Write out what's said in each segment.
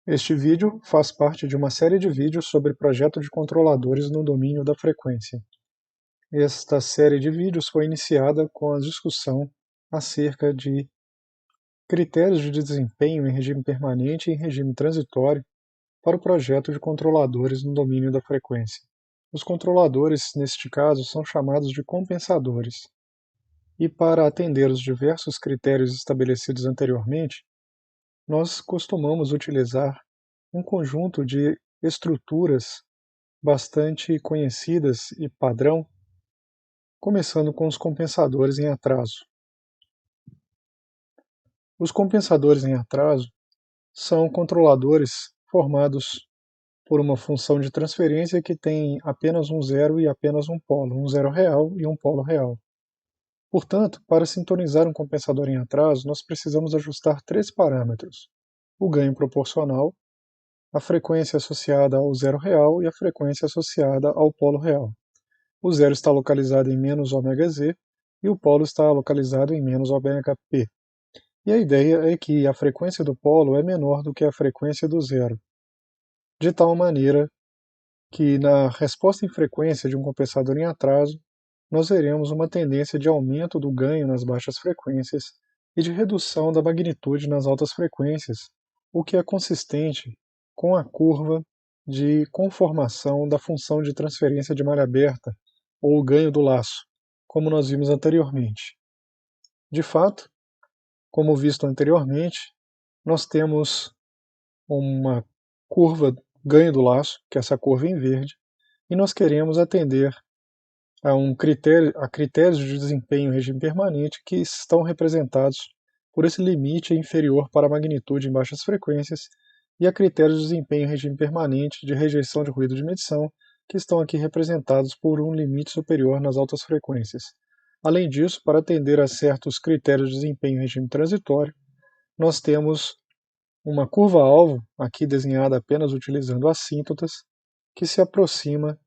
Este vídeo faz parte de uma série de vídeos sobre projeto de controladores no domínio da frequência. Esta série de vídeos foi iniciada com a discussão acerca de critérios de desempenho em regime permanente e em regime transitório para o projeto de controladores no domínio da frequência. Os controladores, neste caso, são chamados de compensadores. E para atender os diversos critérios estabelecidos anteriormente, nós costumamos utilizar um conjunto de estruturas bastante conhecidas e padrão, começando com os compensadores em atraso. Os compensadores em atraso são controladores formados por uma função de transferência que tem apenas um zero e apenas um polo, um zero real e um polo real. Portanto, para sintonizar um compensador em atraso, nós precisamos ajustar três parâmetros: o ganho proporcional, a frequência associada ao zero real e a frequência associada ao polo real. O zero está localizado em menos ômega-z e o polo está localizado em menos ômega-p. E a ideia é que a frequência do polo é menor do que a frequência do zero, de tal maneira que na resposta em frequência de um compensador em atraso, nós veremos uma tendência de aumento do ganho nas baixas frequências e de redução da magnitude nas altas frequências, o que é consistente com a curva de conformação da função de transferência de malha aberta, ou o ganho do laço, como nós vimos anteriormente. De fato, como visto anteriormente, nós temos uma curva ganho do laço, que é essa curva em verde, e nós queremos atender a critérios de desempenho em regime permanente que estão representados por esse limite inferior para a magnitude em baixas frequências e a critérios de desempenho em regime permanente de rejeição de ruído de medição, que estão aqui representados por um limite superior nas altas frequências. Além disso, para atender a certos critérios de desempenho em regime transitório, nós temos uma curva-alvo, aqui desenhada apenas utilizando assíntotas, que se aproxima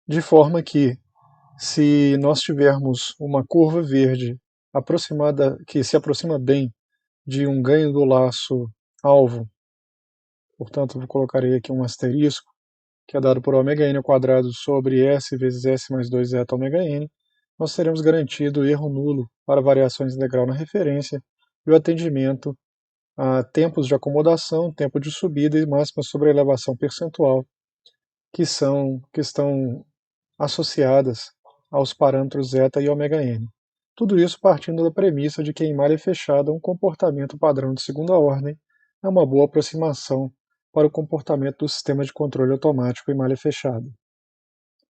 de forma que, se nós tivermos uma curva verde aproximada, que se aproxima bem de um ganho do laço alvo, portanto, eu colocarei aqui um asterisco, que é dado por ômega-n ao quadrado sobre S vezes S mais 2 zeta ômega-n, nós teremos garantido erro nulo para variações integral na referência e o atendimento a tempos de acomodação, tempo de subida e máxima sobre a elevação percentual, que estão associadas aos parâmetros zeta e ômega-n. Tudo isso partindo da premissa de que em malha fechada um comportamento padrão de segunda ordem é uma boa aproximação para o comportamento do sistema de controle automático em malha fechada.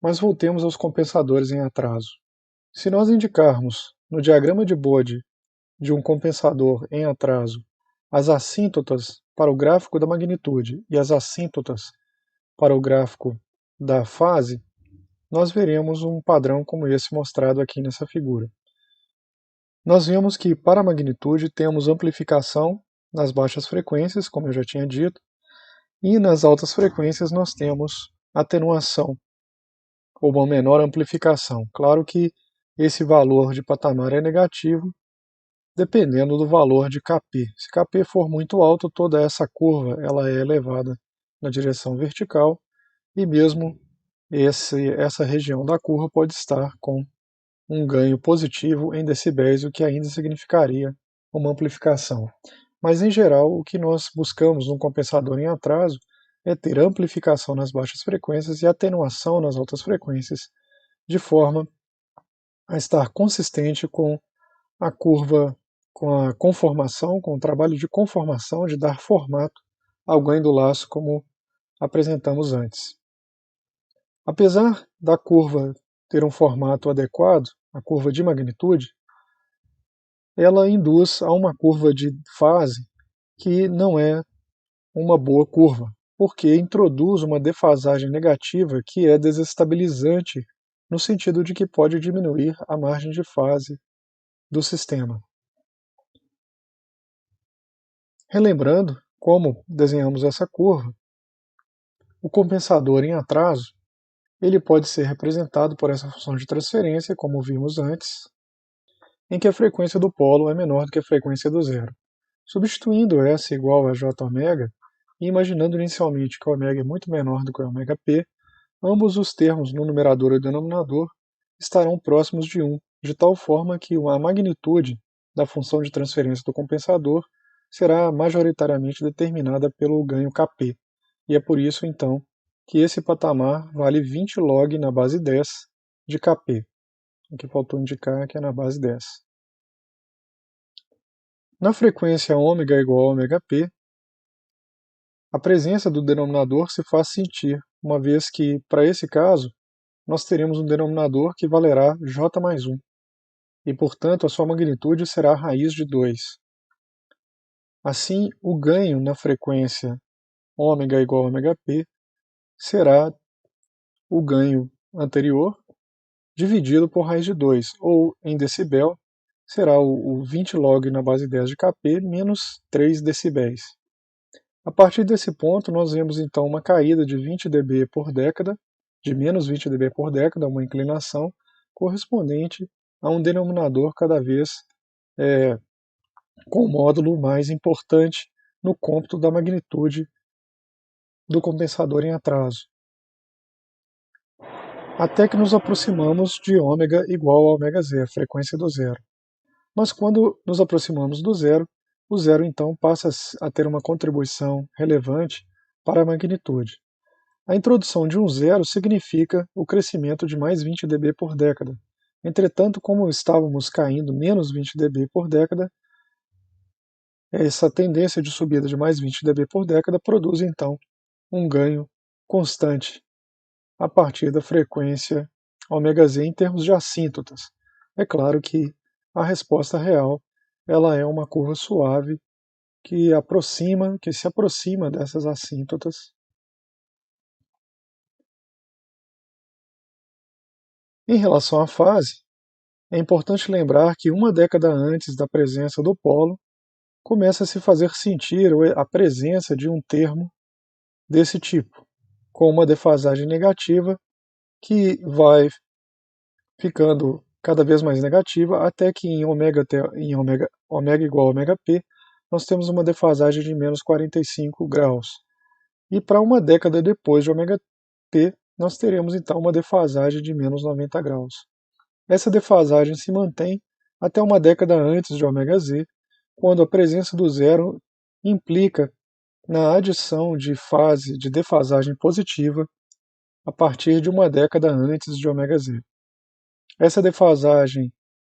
Mas voltemos aos compensadores em atraso. Se nós indicarmos no diagrama de Bode de um compensador em atraso as assíntotas para o gráfico da magnitude e as assíntotas para o gráfico da fase, nós veremos um padrão como esse mostrado aqui nessa figura. Nós vemos que para a magnitude temos amplificação nas baixas frequências, como eu já tinha dito, e nas altas frequências nós temos atenuação, ou uma menor amplificação. Claro que esse valor de patamar é negativo, dependendo do valor de Kp. Se Kp for muito alto, toda essa curva ela é elevada na direção vertical, e mesmo essa região da curva pode estar com um ganho positivo em decibéis, o que ainda significaria uma amplificação. Mas, em geral, o que nós buscamos num compensador em atraso é ter amplificação nas baixas frequências e atenuação nas altas frequências, de forma a estar consistente com a curva, com a conformação, com o trabalho de conformação, de dar formato ao ganho do laço, como apresentamos antes. Apesar da curva ter um formato adequado, a curva de magnitude, ela induz a uma curva de fase que não é uma boa curva, porque introduz uma defasagem negativa que é desestabilizante, no sentido de que pode diminuir a margem de fase do sistema. Relembrando como desenhamos essa curva, o compensador em atraso ele pode ser representado por essa função de transferência, como vimos antes, em que a frequência do polo é menor do que a frequência do zero. Substituindo S igual a J ômega, e imaginando inicialmente que o ômega é muito menor do que o ômega P, ambos os termos no numerador e denominador estarão próximos de 1, de tal forma que a magnitude da função de transferência do compensador será majoritariamente determinada pelo ganho Kp, e é por isso, então, que esse patamar vale 20 log na base 10 de Kp. O que faltou indicar que é na base 10. Na frequência ômega igual a ômega P, a presença do denominador se faz sentir, uma vez que, para esse caso, nós teremos um denominador que valerá j mais 1, e, portanto, a sua magnitude será a raiz de 2. Assim, o ganho na frequência ômega igual a ômega P será o ganho anterior dividido por raiz de 2, ou, em decibel, será o 20 log na base 10 de Kp menos 3 decibéis. A partir desse ponto, nós vemos então uma caída de 20 dB por década, de menos 20 dB por década, uma inclinação correspondente a um denominador cada vez com um módulo mais importante no cômputo da magnitude do compensador em atraso, até que nos aproximamos de ômega igual a ômega z, a frequência do zero. Mas quando nos aproximamos do zero, o zero então passa a ter uma contribuição relevante para a magnitude. A introdução de um zero significa o crescimento de mais 20 dB por década. Entretanto, como estávamos caindo menos 20 dB por década, essa tendência de subida de mais 20 dB por década produz então um ganho constante a partir da frequência ômega z em termos de assíntotas. É claro que a resposta real ela é uma curva suave que se aproxima dessas assíntotas. Em relação à fase, é importante lembrar que uma década antes da presença do polo, começa a se fazer sentir a presença de um termo desse tipo, com uma defasagem negativa que vai ficando cada vez mais negativa, até que em ômega igual a ômega p, nós temos uma defasagem de menos 45 graus. E para uma década depois de ômega p, nós teremos então uma defasagem de menos 90 graus. Essa defasagem se mantém até uma década antes de ômega z, quando a presença do zero implica na adição de fase de defasagem positiva a partir de uma década antes de ômega z. Essa defasagem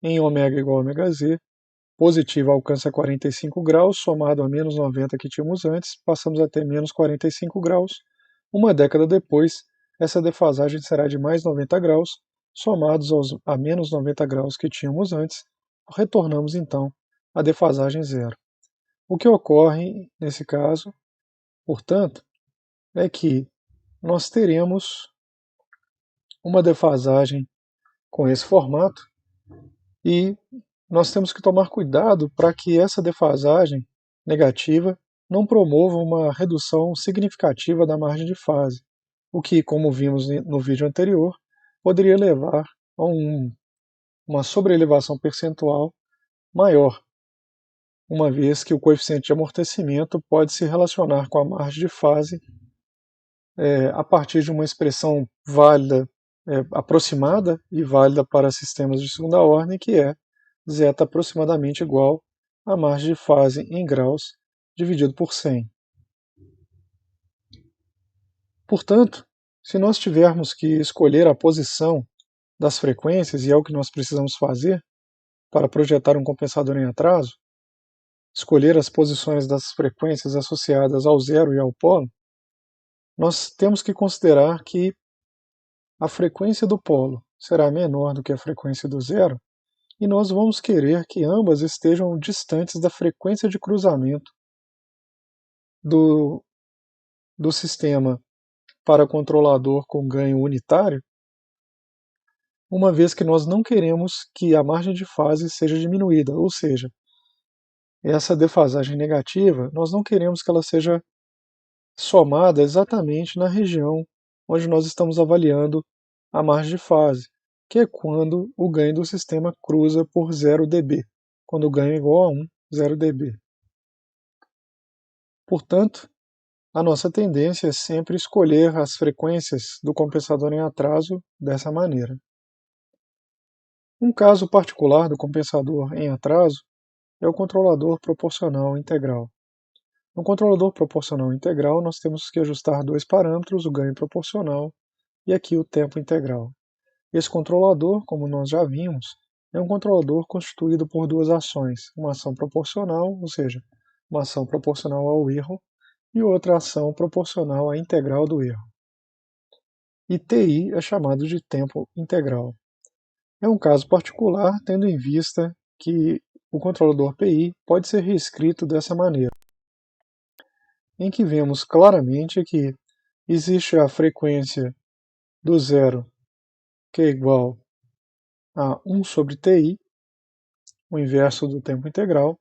em ômega igual a ômega z positiva alcança 45 graus, somado a menos 90 que tínhamos antes, passamos a ter menos 45 graus. Uma década depois, essa defasagem será de mais 90 graus, somados a menos 90 graus que tínhamos antes, retornamos então à defasagem zero. O que ocorre nesse caso, portanto, é que nós teremos uma defasagem com esse formato e nós temos que tomar cuidado para que essa defasagem negativa não promova uma redução significativa da margem de fase, o que, como vimos no vídeo anterior, poderia levar a uma sobreelevação percentual maior, uma vez que o coeficiente de amortecimento pode se relacionar com a margem de fase a partir de uma expressão válida, aproximada e válida para sistemas de segunda ordem, que é zeta aproximadamente igual à margem de fase em graus dividido por 100. Portanto, se nós tivermos que escolher a posição das frequências, e é o que nós precisamos fazer para projetar um compensador em atraso, escolher as posições das frequências associadas ao zero e ao polo, nós temos que considerar que a frequência do polo será menor do que a frequência do zero, e nós vamos querer que ambas estejam distantes da frequência de cruzamento do sistema para controlador com ganho unitário, uma vez que nós não queremos que a margem de fase seja diminuída, ou seja, essa defasagem negativa, nós não queremos que ela seja somada exatamente na região onde nós estamos avaliando a margem de fase. que é quando o ganho do sistema cruza por 0 dB, quando o ganho é igual a 1, 0 dB. Portanto, a nossa tendência é sempre escolher as frequências do compensador em atraso dessa maneira. Um caso particular do compensador em atraso é o controlador proporcional integral. No controlador proporcional integral, nós temos que ajustar dois parâmetros, o ganho proporcional e aqui o tempo integral. Esse controlador, como nós já vimos, é um controlador constituído por duas ações, uma ação proporcional, ou seja, uma ação proporcional ao erro, e outra ação proporcional à integral do erro. E TI é chamado de tempo integral. É um caso particular, tendo em vista que o controlador PI pode ser reescrito dessa maneira, em que vemos claramente que existe a frequência do zero, que é igual a 1 sobre TI, o inverso do tempo integral,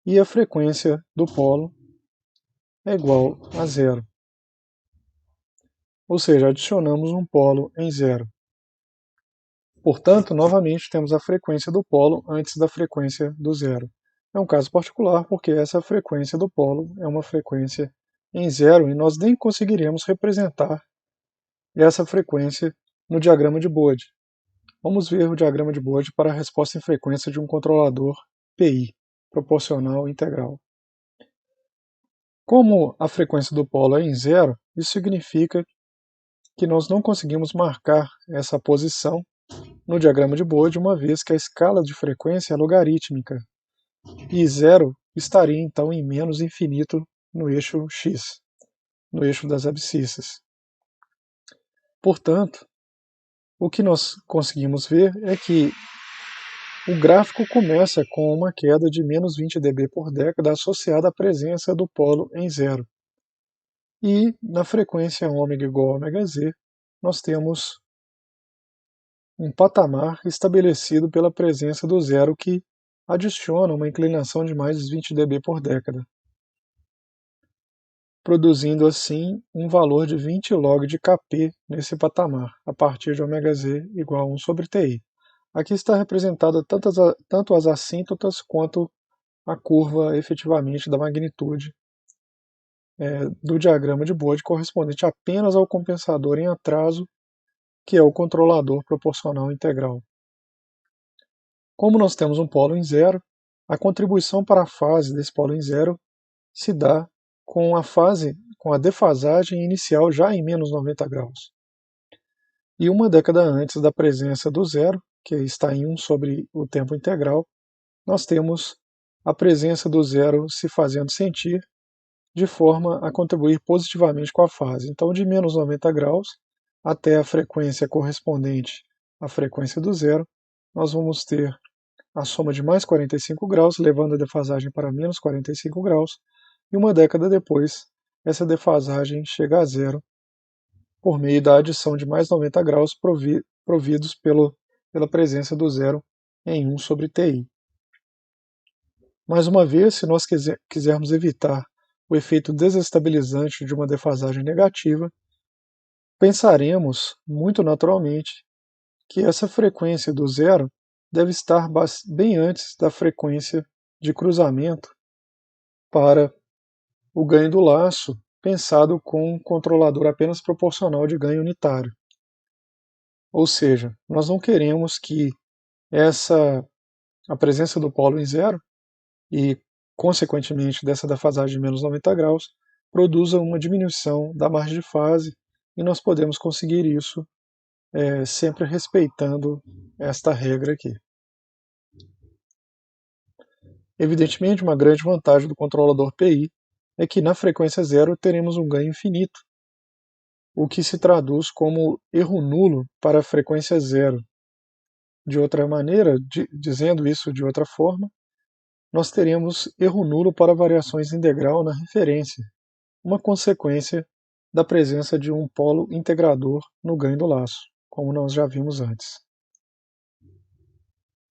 e a frequência do polo é igual a zero. Ou seja, adicionamos um polo em zero. Portanto, novamente temos a frequência do polo antes da frequência do zero. É um caso particular porque essa frequência do polo é uma frequência em zero e nós nem conseguiremos representar essa frequência no diagrama de Bode. Vamos ver o diagrama de Bode para a resposta em frequência de um controlador PI, proporcional integral. Como a frequência do polo é em zero, isso significa que nós não conseguimos marcar essa posição no diagrama de Bode, uma vez que a escala de frequência é logarítmica, e zero estaria então em menos infinito no eixo x, no eixo das abscissas. Portanto, o que nós conseguimos ver é que o gráfico começa com uma queda de menos 20 dB por década associada à presença do polo em zero. E na frequência ômega igual a ômega z, nós temos um patamar estabelecido pela presença do zero que adiciona uma inclinação de mais 20 dB por década, produzindo assim um valor de 20 log de Kp nesse patamar, a partir de ômega z igual a 1 sobre Ti. Aqui está representada tanto as assíntotas quanto a curva efetivamente da magnitude do diagrama de Bode correspondente apenas ao compensador em atraso, que é o controlador proporcional integral. Como nós temos um polo em zero, a contribuição para a fase desse polo em zero se dá com a defasagem inicial já em menos 90 graus. E uma década antes da presença do zero, que está em 1 sobre o tempo integral, nós temos a presença do zero se fazendo sentir de forma a contribuir positivamente com a fase. Então, de menos 90 graus até a frequência correspondente à frequência do zero, nós vamos ter a soma de mais 45 graus, levando a defasagem para menos 45 graus, e uma década depois, essa defasagem chega a zero por meio da adição de mais 90 graus providos pela presença do zero em 1 sobre Ti. Mais uma vez, se nós quisermos evitar o efeito desestabilizante de uma defasagem negativa, pensaremos, muito naturalmente, que essa frequência do zero deve estar bem antes da frequência de cruzamento para o ganho do laço, pensado com um controlador apenas proporcional de ganho unitário. Ou seja, nós não queremos que a presença do polo em zero e, consequentemente, dessa defasagem de menos 90 graus, produza uma diminuição da margem de fase, e nós podemos conseguir isso sempre respeitando esta regra aqui. Evidentemente, uma grande vantagem do controlador PI é que na frequência zero teremos um ganho infinito, o que se traduz como erro nulo para a frequência zero. De outra maneira, dizendo isso de outra forma, nós teremos erro nulo para variações em degrau na referência, uma consequência da presença de um polo integrador no ganho do laço, como nós já vimos antes.